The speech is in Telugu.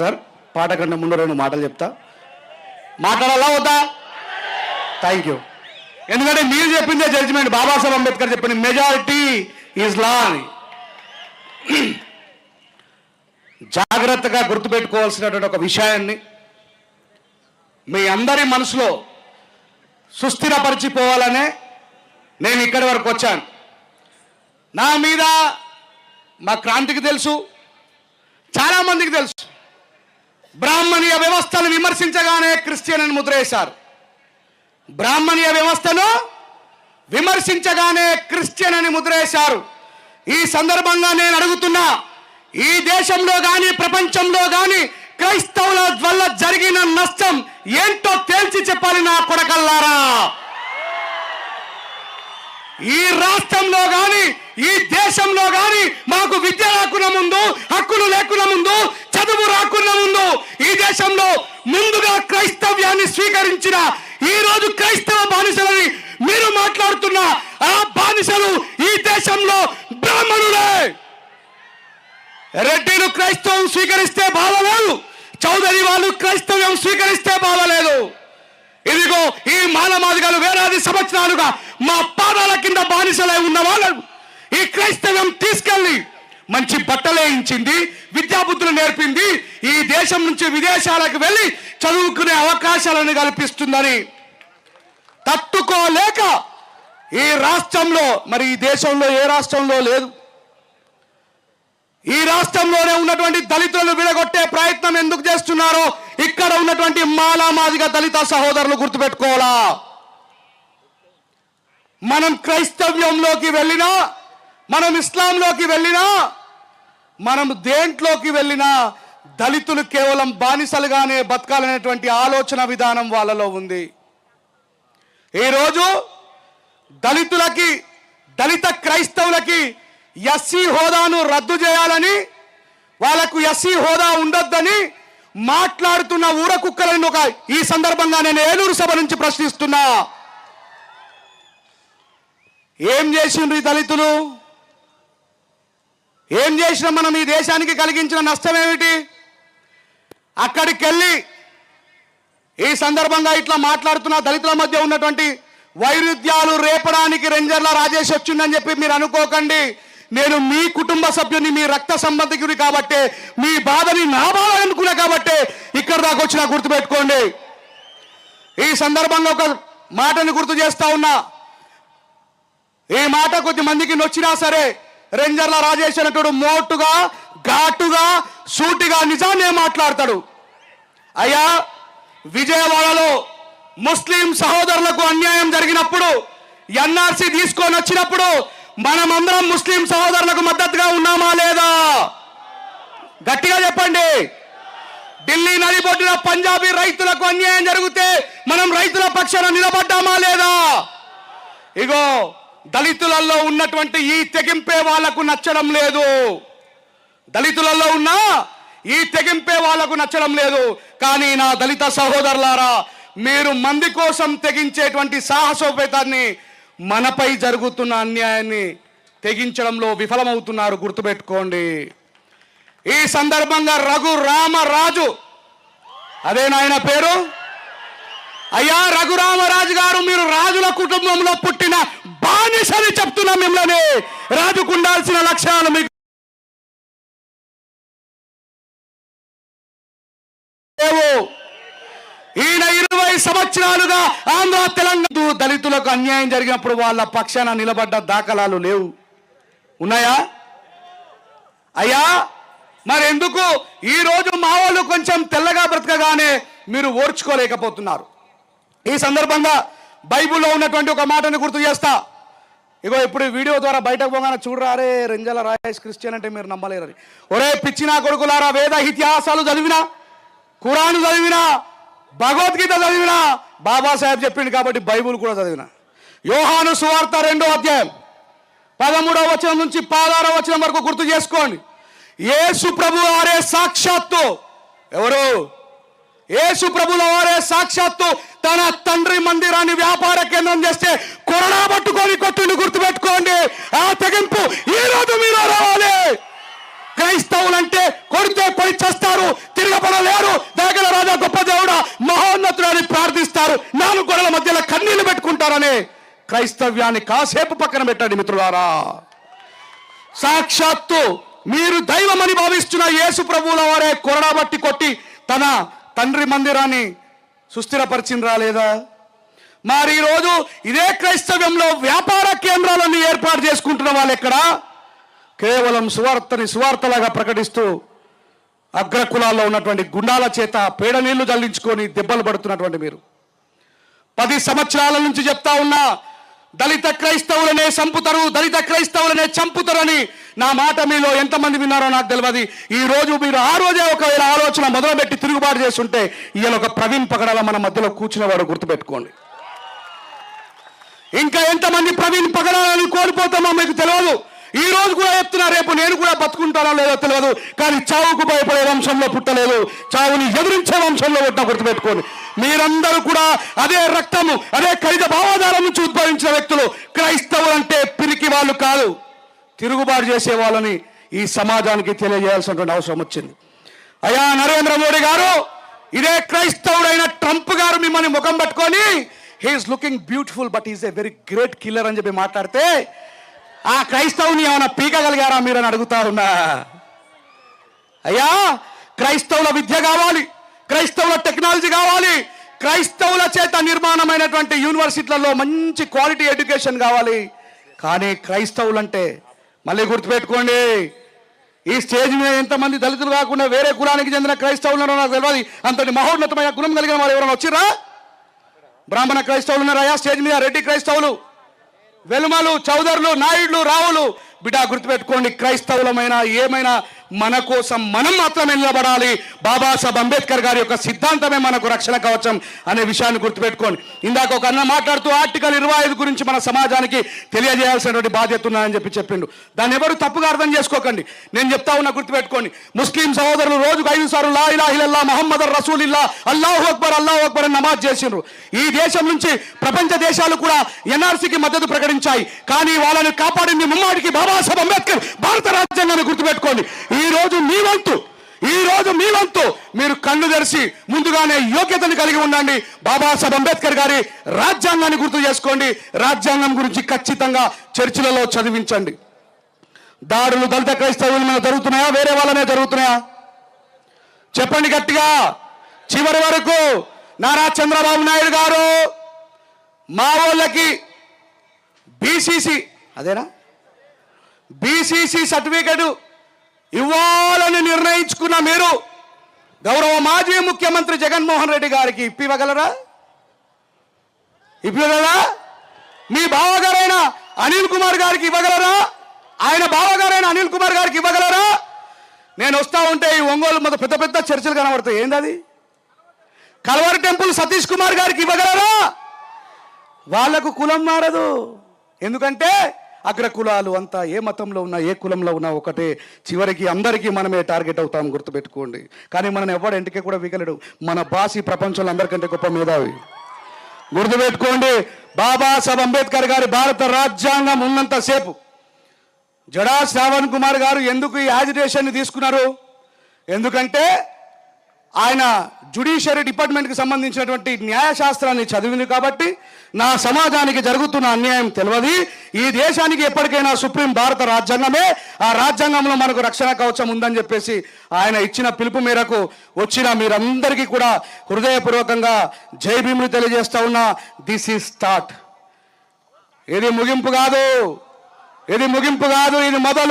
సార్, పాట కన్నా ముందు 2 మాటలు చెప్తా. మాట్లాడాలా వద్దా? Thank you. ఎందుకంటే మీరు చెప్పిందే జడ్జిమెంట్. బాబాసాహెబ్ అంబేద్కర్ చెప్పిన మెజారిటీ ఈజ్ లా అని. జాగ్రత్తగా గుర్తుపెట్టుకోవాల్సినటువంటి ఒక విషయాన్ని మీ అందరి మనసులో సుస్థిరపరిచిపోవాలనే నేను ఇక్కడి వరకు వచ్చాను. నా మీద మా క్రాంతికి తెలుసు, చాలామందికి తెలుసు. బ్రాహ్మణీయ వ్యవస్థను విమర్శించగానే క్రిస్టియన్ అని ముద్ర వేశారు. బ్రాహ్మణీయ వ్యవస్థను విమర్శించగానే క్రిస్టియన్ అని ముద్ర వేశారు. ఈ సందర్భంగా నేను అడుగుతున్నా, ఈ దేశంలో కానీ ప్రపంచంలో కానీ క్రైస్తవుల వల్ల జరిగిన నష్టం ఏంటో తేల్చి చెప్పాలి నా కొడకల్లారా. ఈ రాష్ట్రంలో కానీ ఈ దేశంలో కానీ మాకు విద్య రాకున్న ముందు, హక్కులు లేకున్న ముందు, చదువు రాకున్న ముందు ఈ దేశంలో ముందుగా క్రైస్తవ్యాన్ని స్వీకరించిన ఈ రోజు క్రైస్తవ బానిసలని మీరు మాట్లాడుతున్న ఆ బానిసలు ఈ దేశంలో బ్రాహ్మణులే. రెడ్డిలు క్రైస్తవం స్వీకరిస్తే బాధలేదు, చౌదరి వాళ్ళు క్రైస్తవ్యం స్వీకరిస్తే బాధలేదు. ఇదిగో ఈ మానవాదిగాలు వేలాది సంవత్సరాలుగా మా పాదాల కింద బానిసలై ఉన్న వాళ్ళు ఈ క్రైస్తవ్యం తీసుకెళ్లి మంచి బట్టలేయించింది, విద్యాబుద్ధులు నేర్పింది, ఈ దేశం నుంచి విదేశాలకు వెళ్ళి చదువుకునే అవకాశాలను కల్పిస్తుందని తట్టుకోలేక ఈ రాష్ట్రంలో, మరి ఈ దేశంలో ఏ రాష్ట్రంలో లేదు, ఈ రాష్ట్రంలోనే ఉన్నటువంటి దళితులను విడగొట్టే ప్రయత్నం ఎందుకు చేస్తున్నారో ఇక్కడ ఉన్నటువంటి మాలామాదిగా దళిత సహోదరులు గుర్తుపెట్టుకోవాలా. మనం క్రైస్తవ్యంలోకి వెళ్ళినా, మనం ఇస్లాంలోకి వెళ్ళినా, మనం దేంట్లోకి వెళ్ళినా దళితులు కేవలం బానిసలుగానే బతకాలనేటువంటి ఆలోచన విధానం వాళ్ళలో ఉంది. ఈరోజు దళితులకి, దళిత క్రైస్తవులకి ఎస్సీ హోదాను రద్దు చేయాలని, వాళ్ళకు ఎస్సీ హోదా ఉండొద్దని మాట్లాడుతున్న ఊర కుక్కలను ఒక ఈ సందర్భంగా నేను ఏలూరు సభ నుంచి ప్రశ్నిస్తున్నా. ఏం చేసిండ్రు ఈ దళితులు? ఏం చేసిన మనం ఈ దేశానికి కలిగించిన నష్టం ఏమిటి? అక్కడికి వెళ్ళి ఈ సందర్భంగా ఇట్లా మాట్లాడుతున్న దళితుల మధ్య ఉన్నటువంటి వైరుధ్యాలు రేపడానికి రెంజర్ల రాజేష్ వచ్చిందని చెప్పి మీరు అనుకోకండి. నేను మీ కుటుంబ సభ్యుని, మీ రక్త సంబంధికుని కాబట్టి, మీ బాధని నా బాధ అనుకున్నా కాబట్టి ఇక్కడ దాకా వచ్చినా గుర్తుపెట్టుకోండి. ఈ సందర్భంగా ఒక మాటని గుర్తు చేస్తా ఉన్నా. ఈ మాట కొద్ది మందికి నొచ్చినా సరే, రెంజర్ల రాజేష్ అనేటోడు మోటుగా, ఘాటుగా, సూటిగా నిజాన్నే మాట్లాడతాడు. అయ్యా, విజయవాడలో ముస్లిం సహోదరులకు అన్యాయం జరిగినప్పుడు, ఎన్ఆర్సీ తీసుకొని వచ్చినప్పుడు మనమందరం ముస్లిం సహోదరులకు మద్దతుగా ఉన్నామా లేదా? గట్టిగా చెప్పండి. ఢిల్లీ నడిబొడ్డున పంజాబీ రైతులకు అన్యాయం జరిగితే మనం రైతుల పక్షాన నిలబడ్డామా లేదా? ఇగో దళితులలో ఉన్నటువంటి ఈ తెగింపే వాళ్లకు నచ్చడం లేదు. దళితులలో ఉన్న ఈ తెగింపే వాళ్లకు నచ్చడం లేదు. కానీ నా దళిత సహోదరులారా, మీరు మంది కోసం తెగించేటువంటి సాహసోపేతాన్ని మనపై జరుగుతున్న అన్యాయాన్ని తెగించడంలో విఫలమవుతున్నారు, గుర్తుపెట్టుకోండి. ఈ సందర్భంగా రఘురామరాజు, అదే నాయన పేరు, అయ్యా రఘురామరాజు గారు, మీరు రాజుల కుటుంబంలో పుట్టిన బానిసని చెప్తున్నా. మిమ్మల్ని రాజుకు ఉండాల్సిన లక్షణాలు మీకు ఈయన 20 సంవత్సరాలుగా ఆంధ్ర తెలంగాణ దళితులకు అన్యాయం జరిగినప్పుడు వాళ్ళ పక్షాన నిలబడ్డ దాఖలాలు లేవు. ఉన్నాయా? అయ్యా, మరి ఎందుకు ఈ రోజు మా వాళ్ళు కొంచెం తెల్లగా బ్రతకగానే మీరు ఓర్చుకోలేకపోతున్నారు? ఈ సందర్భంగా బైబిల్లో ఉన్నటువంటి ఒక మాటను గుర్తు చేస్తా. ఇగో ఇప్పుడు వీడియో ద్వారా బయటకు పోగానే చూడరారే రెంజల రాజేష్ క్రిస్టియన్ అంటే మీరు నమ్మలేరని. ఒరే పిచ్చినా కొడుకులారా, వేద ఇతిహాసాలు చదివినా, ఖురాన్ చదివినా, భగవద్గీత చదివినా, బాబాసాహెబ్ చెప్పిండు కాబట్టి బైబుల్ కూడా చదివిన. యోహాను సువార్త 2వ అధ్యాయం 13వ వచనం నుంచి 16వ వచనం వరకు గుర్తు చేసుకోండి. యేసు ప్రభు వారే సాక్షాత్తు, ఎవరు? యేసు ప్రభుల వారే సాక్షాత్తు తన తండ్రి మందిరాన్ని వ్యాపార కేంద్రం చేస్తే కొరడా పట్టుకొని కొట్టిండు, గుర్తుపెట్టుకోండి. ఆ తెగింపు ఈ రోజు మీరు రావాలి. క్రైస్తవులంటే కొడితే కొడి చేస్తారు, తిరగబడలేరు, దయగల రాజా గొప్ప దేవుడా మహోన్నతులని ప్రార్థిస్తారు, 4 గోడల మధ్యలో కన్నీళ్లు పెట్టుకుంటారనే క్రైస్తవ్యాన్ని కాసేపు పక్కన పెట్టండి మిత్రులారా. సాక్షాత్తు మీరు దైవమని భావిస్తున్న యేసు ప్రభువుల వారే కొరడా బట్టి కొట్టి తన తండ్రి మందిరాన్ని సుస్థిరపరిచిండ్రా లేదా? మరి ఈరోజు ఇదే క్రైస్తవ్యంలో వ్యాపార కేంద్రాలను ఏర్పాటు చేసుకుంటున్న వాళ్ళు ఎక్కడ? కేవలం సువార్తలాగా ప్రకటిస్తూ అగ్రకులాల్లో ఉన్నటువంటి గుండాల చేత పేడ నీళ్లు జల్లించుకొని దెబ్బలు పడుతున్నటువంటి మీరు 10 సంవత్సరాల నుంచి చెప్తా ఉన్నా దళిత క్రైస్తవులనే చంపుతారు, దళిత క్రైస్తవులనే చంపుతారని. నా మాట మీలో ఎంతమంది విన్నారో నాకు తెలియదు. ఈ రోజు మీరు ఆ రోజే ఒకవేళ ఆలోచన మొదలుపెట్టి తిరుగుబాటు చేస్తుంటే ఇవాళ ఒక ప్రవీణ్ పగడాల మన మధ్యలో కూర్చున్నవాడు గుర్తుపెట్టుకోండి. ఇంకా ఎంతమంది ప్రవీణ్ పగడాలని కోల్పోతామో మీకు తెలియదు. ఈ రోజు కూడా చెప్తున్నా, రేపు నేను కూడా బతుకుంటానో లేదో తెలియదు, కానీ చావుకు భయపడే వంశంలో పుట్టలేదు, చావుని ఎదురించే వంశంలో పుట్టిన గుర్తుపెట్టుకోండి. మీరందరూ కూడా అదే రక్తము, అదే ఖైద భావాధారం నుంచి ఉద్భవించిన వ్యక్తులు. క్రైస్తవులు అంటే పిరికి వాళ్ళు కాదు, తిరుగుబాటు చేసే వాళ్ళని ఈ సమాజానికి తెలియజేయాల్సినటువంటి అవసరం వచ్చింది. అయ్యా నరేంద్ర మోడీ గారు, ఇదే క్రైస్తవుడైన ట్రంప్ గారు మిమ్మల్ని ముఖం పట్టుకొని he's looking beautiful but is a very great killer అని చెప్పి మాట్లాడితే ఆ క్రైస్తవుని ఏమైనా పీకగలిగారా మీరని అడుగుతా ఉన్నా. అయ్యా క్రైస్తవుల విద్య కావాలి, క్రైస్తవుల టెక్నాలజీ కావాలి, క్రైస్తవుల చేత నిర్మాణమైనటువంటి యూనివర్సిటీలలో మంచి క్వాలిటీ ఎడ్యుకేషన్ కావాలి. కానీ క్రైస్తవులంటే మళ్ళీ గుర్తుపెట్టుకోండి, ఈ స్టేజ్ మీద ఎంతమంది దళితులు కాకుండా వేరే కులానికి చెందిన క్రైస్తవులు నాకు తెలియదు. అంతటి మహోన్నతమైన గుణం కలిగిన వాళ్ళు ఎవరైనా వచ్చిరా? బ్రాహ్మణ క్రైస్తవులు ఉన్నారయ్యా స్టేజ్ మీద, రెడ్డి క్రైస్తవులు, వెలుమలు, చౌదరులు, నాయుడులు, రావులు. బిడ్డ గుర్తుపెట్టుకోండి, క్రైస్తవులమైన ఏమైనా మన కోసం మనం మాత్రమే నిలబడాలి. బాబాసాహెబ్ అంబేద్కర్ గారి యొక్క సిద్ధాంతమే మనకు రక్షణ కవచం అనే విషయాన్ని గుర్తుపెట్టుకోండి. ఇందాక ఒక అన్న మాట్లాడుతూ ఆర్టికల్ 25 గురించి మన సమాజానికి తెలియజేయాల్సినటువంటి బాధ్యత ఉన్నాయని చెప్పిండు. దాన్ని ఎవరు తప్పుగా అర్థం చేసుకోకండి. నేను చెప్తా ఉన్నా గుర్తుపెట్టుకోండి, ముస్లిం సహోదరులు రోజుకు 5 సార్లు లా ఇలాహ ఇల్లల్లాహ్ ముహమ్మదర్ రసూలుల్లాహ్ అల్లాహు అక్బర్ అని నమాజ్ చేసిండ్రు. ఈ దేశం నుంచి ప్రపంచ దేశాలు కూడా ఎన్ఆర్సీకి మద్దతు ప్రకటించాయి. కానీ వాళ్ళని కాపాడింది ముమ్మాడికి బాబాసాహెబ్ అంబేద్కర్, భారత రాజ్యాంగాన్ని గుర్తుపెట్టుకోండి. ఈ రోజు మీ వంతు మీరు కళ్ళు తెరిచి ముందుగానే యోగ్యతను కలిగి ఉండండి. బాబాసాహెబ్ అంబేద్కర్ గారి రాజ్యాంగాన్ని గుర్తు చేసుకోండి. రాజ్యాంగం గురించి ఖచ్చితంగా చర్చిలలో చదివించండి. దాడులు దళిత క్రైస్తవుల మీద జరుగుతున్నాయా, వేరే వాళ్ళనే జరుగుతున్నాయా? చెప్పండి గట్టిగా. చివరి వరకు నారా చంద్రబాబు నాయుడు గారు మా వాళ్ళకి బీసీసీ సర్టిఫికెట్ ఇవ్వాలని నిర్ణయించుకున్న మీరు గౌరవ మాజీ ముఖ్యమంత్రి జగన్మోహన్ రెడ్డి గారికి ఇవ్వగలరా? మీ బావగారైన అనిల్ కుమార్ గారికి ఇవ్వగలరా? ఆయన బావగారైన అనిల్ కుమార్ గారికి ఇవ్వగలరా? నేను వస్తా ఉంటే ఈ ఒంగోలు మీద పెద్ద పెద్ద చర్చలు కనబడతాయి. ఏందది? కల్వరి టెంపుల్ సతీష్ కుమార్ గారికి ఇవ్వగలరా? వాళ్లకు కులం మారదు. ఎందుకంటే అగ్రకులాలు అంతా ఏ మతంలో ఉన్నా ఏ కులంలో ఉన్నా ఒకటే, చివరికి అందరికీ మనమే టార్గెట్ అవుతాం, గుర్తుపెట్టుకోండి. కానీ మనం ఎవరు ఇంటికి కూడా వీగలేడు. మన బాసి ప్రపంచంలో అందరికంటే గొప్ప మేధావి, గుర్తుపెట్టుకోండి. బాబాసాహెబ్ అంబేద్కర్ గారి భారత రాజ్యాంగం ఉన్నంతసేపు జడా శ్రావణ్ కుమార్ గారు ఎందుకు ఈ యాజిటేషన్ని తీసుకున్నారు? ఎందుకంటే ఆయన జ్యుడిషియరీ డిపార్ట్మెంట్కి సంబంధించినటువంటి న్యాయశాస్త్రాన్ని చదివింది కాబట్టి నా సమాజానికి జరుగుతున్న అన్యాయం తెలియదు. ఈ దేశానికి ఎప్పటికైనా సుప్రీం భారత రాజ్యాంగమే, ఆ రాజ్యాంగంలో మనకు రక్షణ కవచం ఉందని చెప్పేసి ఆయన ఇచ్చిన పిలుపు మేరకు వచ్చిన మీరందరికీ కూడా హృదయపూర్వకంగా జై భీములు తెలియజేస్తా ఉన్నా. This is start. ఇది ముగింపు కాదు, ఇది మొదలు.